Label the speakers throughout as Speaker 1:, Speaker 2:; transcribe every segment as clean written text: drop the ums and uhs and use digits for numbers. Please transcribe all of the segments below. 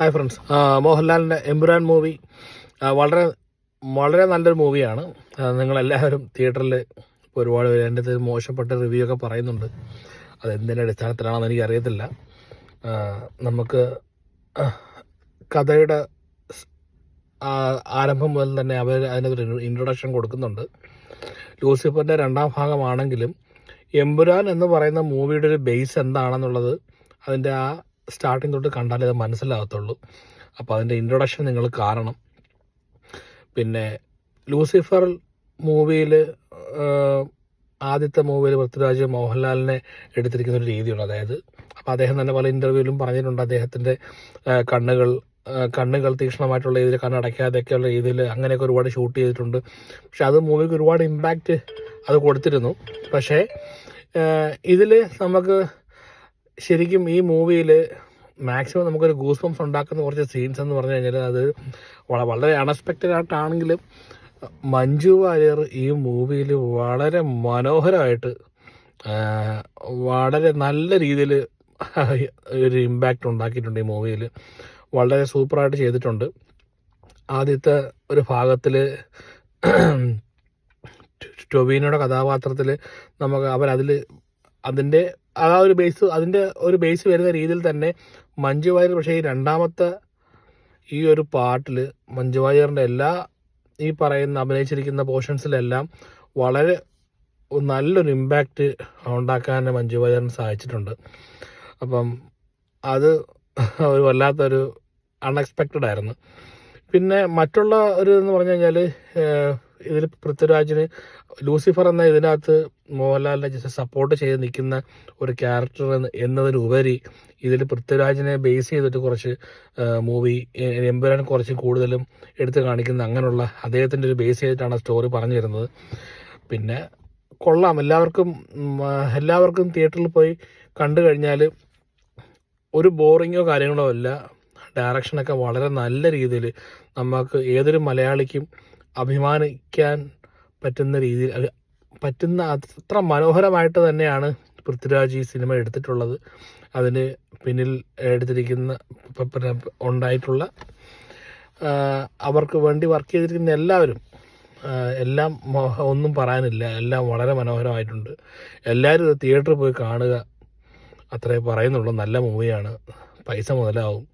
Speaker 1: Hi friends, മോഹൻലാലിൻ്റെ Empuraan movie വളരെ വളരെ നല്ലൊരു മൂവിയാണ്. നിങ്ങളെല്ലാവരും തിയേറ്ററിൽ ഒരുപാട് പേര് എൻ്റെ അടുത്ത് മോശപ്പെട്ട റിവ്യൂ ഒക്കെ പറയുന്നുണ്ട്. അതെന്തിൻ്റെ അടിസ്ഥാനത്തിലാണെന്ന് എനിക്കറിയത്തില്ല. നമുക്ക് കഥയുടെ ആരംഭം മുതൽ തന്നെ അവർ അതിനൊരു ഇൻട്രൊഡക്ഷൻ കൊടുക്കുന്നുണ്ട്. ലൂസിഫറിൻ്റെ രണ്ടാം ഭാഗമാണെങ്കിലും എമ്പുരാൻ എന്ന് പറയുന്ന മൂവിയുടെ ഒരു ബേസ് എന്താണെന്നുള്ളത് അതിൻ്റെ ആ സ്റ്റാർട്ടിങ് തൊട്ട് കണ്ടാലേ അത് മനസ്സിലാകത്തുള്ളൂ. അപ്പോൾ അതിൻ്റെ ഇൻട്രൊഡക്ഷൻ നിങ്ങൾ കാണണം. പിന്നെ ലൂസിഫർ മൂവിയിൽ ആദ്യത്തെ മൂവിയിൽ പൃഥ്വിരാജ് മോഹൻലാലിനെ എടുത്തിരിക്കുന്ന ഒരു രീതിയുണ്ട്. അതായത് അപ്പോൾ അദ്ദേഹം തന്നെ പല ഇൻ്റർവ്യൂവിലും പറഞ്ഞിട്ടുണ്ട്, അദ്ദേഹത്തിൻ്റെ കണ്ണുകൾ തീക്ഷ്ണമായിട്ടുള്ള രീതിയിൽ കണ്ണടയ്ക്കാതെയൊക്കെയുള്ള രീതിയിൽ അങ്ങനെയൊക്കെ ഒരുപാട് ഷൂട്ട് ചെയ്തിട്ടുണ്ട്. പക്ഷെ അത് മൂവിക്ക് ഒരുപാട് ഇമ്പാക്റ്റ് അത് കൊടുത്തിരുന്നു. പക്ഷേ ഇതിൽ നമുക്ക് ശരിക്കും ഈ മൂവിയിൽ മാക്സിമം നമുക്കൊരു ഗൂസ് ബംസ് ഉണ്ടാക്കുന്ന കുറച്ച് സീൻസ് എന്ന് പറഞ്ഞു കഴിഞ്ഞാൽ അത് വളരെ അൺഎക്സ്പെക്റ്റഡ് ആയിട്ടാണെങ്കിലും മഞ്ജു വാര്യർ ഈ മൂവിയിൽ വളരെ മനോഹരമായിട്ട് വളരെ നല്ല രീതിയിൽ ഒരു ഇമ്പാക്റ്റ് ഉണ്ടാക്കിയിട്ടുണ്ട്. ഈ മൂവിയിൽ വളരെ സൂപ്പറായിട്ട് ചെയ്തിട്ടുണ്ട്. ആദ്യത്തെ ഒരു ഭാഗത്തിൽ ടൊവിനോയുടെ കഥാപാത്രത്തിൽ നമുക്ക് അതിൻ്റെ ഒരു ബേസ് വരുന്ന രീതിയിൽ തന്നെ മഞ്ജു വാര്യർ, പക്ഷേ ഈ രണ്ടാമത്തെ ഈ ഒരു പാർട്ടിൽ മഞ്ജു വാര്യറിൻ്റെ എല്ലാ ഈ പറയുന്ന അഭിനയിച്ചിരിക്കുന്ന പോർഷൻസിലെല്ലാം വളരെ നല്ലൊരു ഇമ്പാക്റ്റ് ഉണ്ടാക്കാൻ മഞ്ജു വാര്യറിന് സാധിച്ചിട്ടുണ്ട്. അപ്പം അത് ഒരു വല്ലാത്തൊരു അൺഎക്സ്പെക്റ്റഡ് ആയിരുന്നു. പിന്നെ മറ്റുള്ള ഒരു എന്ന് പറഞ്ഞു കഴിഞ്ഞാൽ ഇതിൽ പൃഥ്വിരാജിന് ലൂസിഫർ എന്ന ഇതിനകത്ത് മോഹൻലാലിനെ ജസ്റ്റ് സപ്പോർട്ട് ചെയ്ത് നിൽക്കുന്ന ഒരു ക്യാരക്ടർ എന്നതിനുപരി ഇതിൽ പൃഥ്വിരാജിനെ ബേസ് ചെയ്തിട്ട് കുറച്ച് മൂവി എമ്പുരാൻ കുറച്ച് കൂടുതലും എടുത്ത് കാണിക്കുന്ന അങ്ങനെയുള്ള അദ്ദേഹത്തിൻ്റെ ഒരു ബേസ് ചെയ്തിട്ടാണ് സ്റ്റോറി പറഞ്ഞു തരുന്നത്. പിന്നെ കൊള്ളാം, എല്ലാവർക്കും തിയേറ്ററിൽ പോയി കണ്ടു കഴിഞ്ഞാൽ ഒരു ബോറിങ്ങോ കാര്യങ്ങളോ അല്ല. ഡയറക്ഷനൊക്കെ വളരെ നല്ല രീതിയിൽ നമുക്ക് ഏതൊരു മലയാളിക്കും അഭിമാനിക്കാൻ പറ്റുന്ന അത്ര മനോഹരമായിട്ട് തന്നെയാണ് പൃഥ്വിരാജ് ഈ സിനിമ എടുത്തിട്ടുള്ളത്. അതിന് പിന്നിൽ ഉണ്ടായിട്ടുള്ള അവർക്ക് വേണ്ടി വർക്ക് ചെയ്തിരിക്കുന്ന എല്ലാവരും എല്ലാം ഒന്നും പറയാനില്ല, എല്ലാം വളരെ മനോഹരമായിട്ടുണ്ട്. എല്ലാവരും തിയേറ്ററിൽ പോയി കാണുക, അത്രേ പറയുന്നുള്ളൂ. നല്ല മൂവിയാണ്, പൈസ മുതലാവും.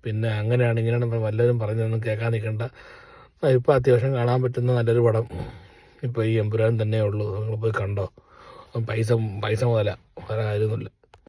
Speaker 1: പിന്നെ അങ്ങനെയാണ് ഇങ്ങനെയാണ് വല്ലവരും പറഞ്ഞതൊന്നും കേൾക്കാൻ നിൽക്കണ്ട. ഇപ്പോൾ അത്യാവശ്യം കാണാൻ പറ്റുന്ന നല്ലൊരു പടം ഇപ്പോൾ ഈ എമ്പുരാൻ തന്നെ ഉള്ളൂ. നിങ്ങൾ പോയി കണ്ടോ. പൈസ മുതലാണ്, വേറെ കാര്യമൊന്നുമില്ല.